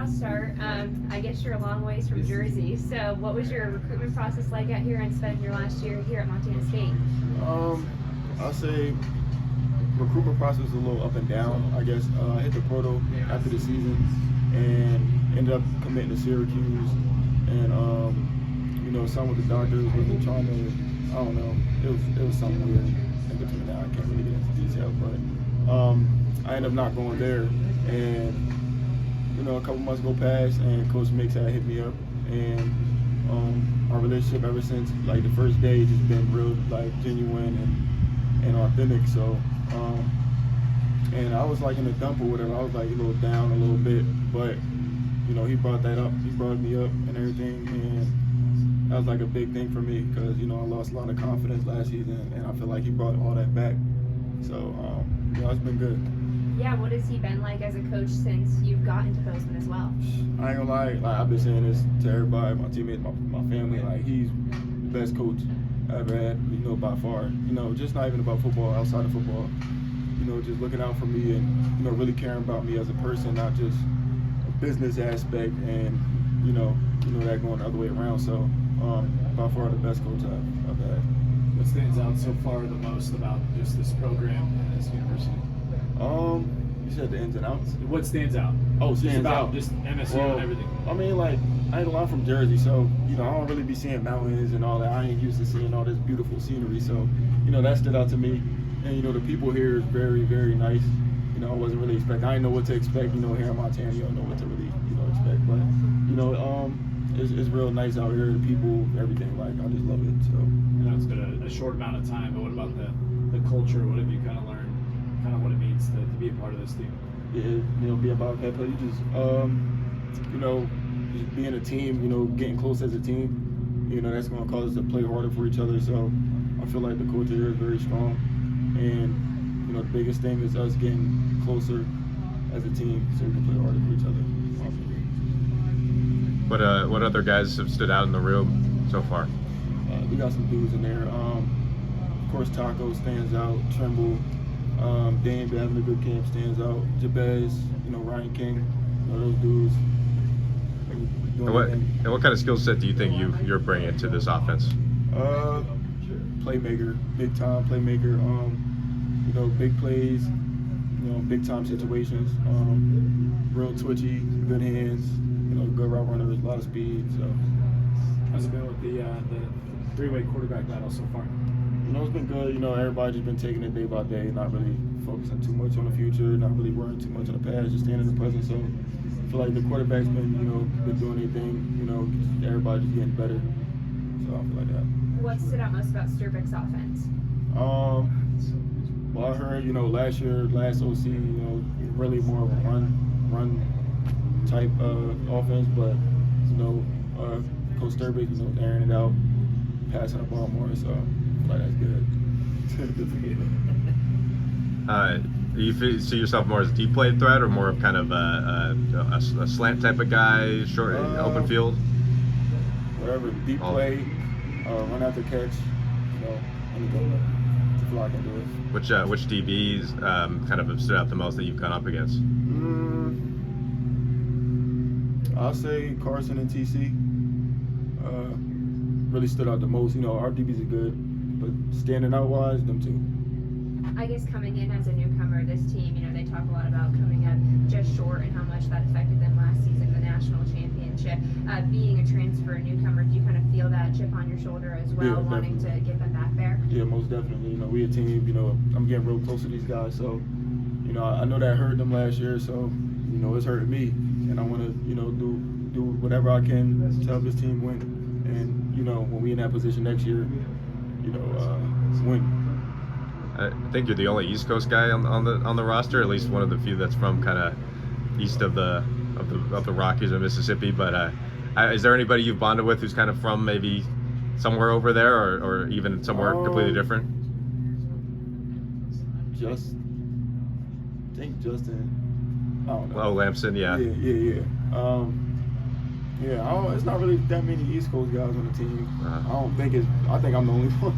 I'll start. I guess you're a long ways from Jersey. So what was your recruitment process like out here and spending your last year here at Montana State? I'll say recruitment process was a little up and down, I guess. I hit the portal after the season and ended up committing to Syracuse. And, some with the Dodgers wasn't trying to, I don't know, it was something weird in between that. I can't really get into detail, but I ended up not going there. And, a couple months go past and Coach Mix had hit me up. And our relationship ever since, like, the first day, just been real, like, genuine and authentic. So, and I was like in the dump or whatever. I was like a little down a little bit, but he brought that up. He brought me up and everything, and that was like a big thing for me because I lost a lot of confidence last season, and I feel like he brought all that back. So it's been good. Yeah, what has he been like as a coach since you've gotten to Postman as well? I ain't gonna lie, like I've been saying this to everybody, my teammates, my family. Like he's the best coach I ever had, by far. Just not even about football, outside of football. Just looking out for me and, really caring about me as a person, not just a business aspect and, that going the other way around. So, by far the best coach I've had. What stands out so far the most about just this program and this university? You said the ins and outs? What stands out? Oh, stands out. Just MSU and everything. I mean, like, I ain't a lot from Jersey, so, I don't really be seeing mountains and all that. I ain't used to seeing all this beautiful scenery, so, that stood out to me. And, the people here is very, very nice. I wasn't really expecting. I didn't know what to expect, here in Montana. You don't know what to really, expect. But, it's real nice out here. The people, everything. Like, I just love it. So. It's been a short amount of time, but what about the culture? What have you kind of learned, kind of what it means to be a part of this team? Yeah, be a Bobcat player. You just, just being a team, getting close as a team, that's going to cause us to play harder for each other. So I feel like the culture here is very strong. And, the biggest thing is us getting closer as a team so we can play harder for each other. What other guys have stood out in the room so far? We got some dudes in there. Of course, Taco stands out. Trimble, Dane been having a good camp, stands out. Jabez, Ryan King, those dudes. And what kind of skill set do you think you're bringing to this offense? Playmaker, big time playmaker. Big plays, big time situations. Real twitchy, good hands. Good route runner, a lot of speed. So, how's it been with the three-way quarterback battle so far? It's been good. Everybody just been taking it day by day, not really focusing too much on the future, not really worrying too much on the past, just staying in the present. So, I feel like the quarterback's been doing anything. Everybody just getting better. So I feel like that. What stood out most about Sturbick's offense? Well, I heard, last OC, really more of a run type offense, but, Coach Sturbick, airing it out, passing the ball more, so I feel like that's good. Do you see yourself more as a deep play threat or more of kind of a slant type of guy, short, open field? Whatever, deep play, run after catch, anything. I feel like I can do it. Which DBs kind of have stood out the most that you've gone up against? I'll say Carson and TC really stood out the most. Our DBs are good, but standing out wise, them too. I guess coming in as a newcomer, this team, they talk a lot about coming up just short and how much that affected them last season, the national championship. Being a transfer newcomer, do you kind of feel that chip on your shoulder as well, wanting to get them back there? Yeah, most definitely. We a team, I'm getting real close to these guys, so, I know that hurt them last year, so, it's hurting me. And I want to, do whatever I can to help this team win. And, when we in that position next year, win. I think you're the only East Coast guy on the roster, at least one of the few that's from kind of east of the Rockies or Mississippi. But is there anybody you've bonded with who's kind of from maybe somewhere over there, or even somewhere completely different? I think Justin. I don't know. Oh, Lamson, yeah. Yeah. It's not really that many East Coast guys on the team. I think I'm the only one.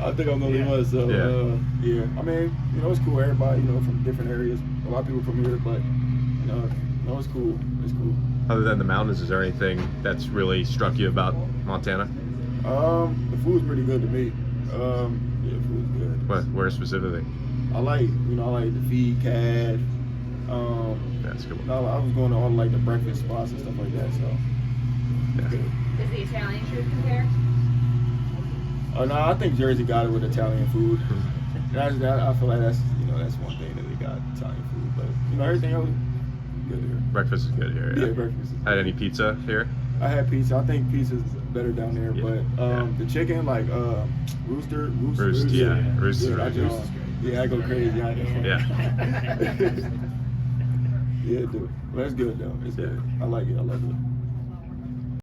I think I'm the only one. So I mean, it's cool. Everybody, from different areas. A lot of people from here, but No, it's cool. It's cool. Other than the mountains, is there anything that's really struck you about Montana? The food's pretty good to me. Yeah, food's good. Where specifically? I like the feed cad. That's a good one. I was going to all like the breakfast spots and stuff like that. So. Yeah. Does the Italian food compare? Oh no, I think Jersey got it with Italian food. I feel like that's one thing that they got, Italian food. But everything else good here. Breakfast is good here. Yeah, breakfast. Had any pizza here? I had pizza. I think pizza's better down there, Yeah. but the chicken like rooster. Roost, yeah. Roost is yeah, really good. yeah, I go crazy. Yeah. Yeah, dude. Well, that's good though. It's good. I like it.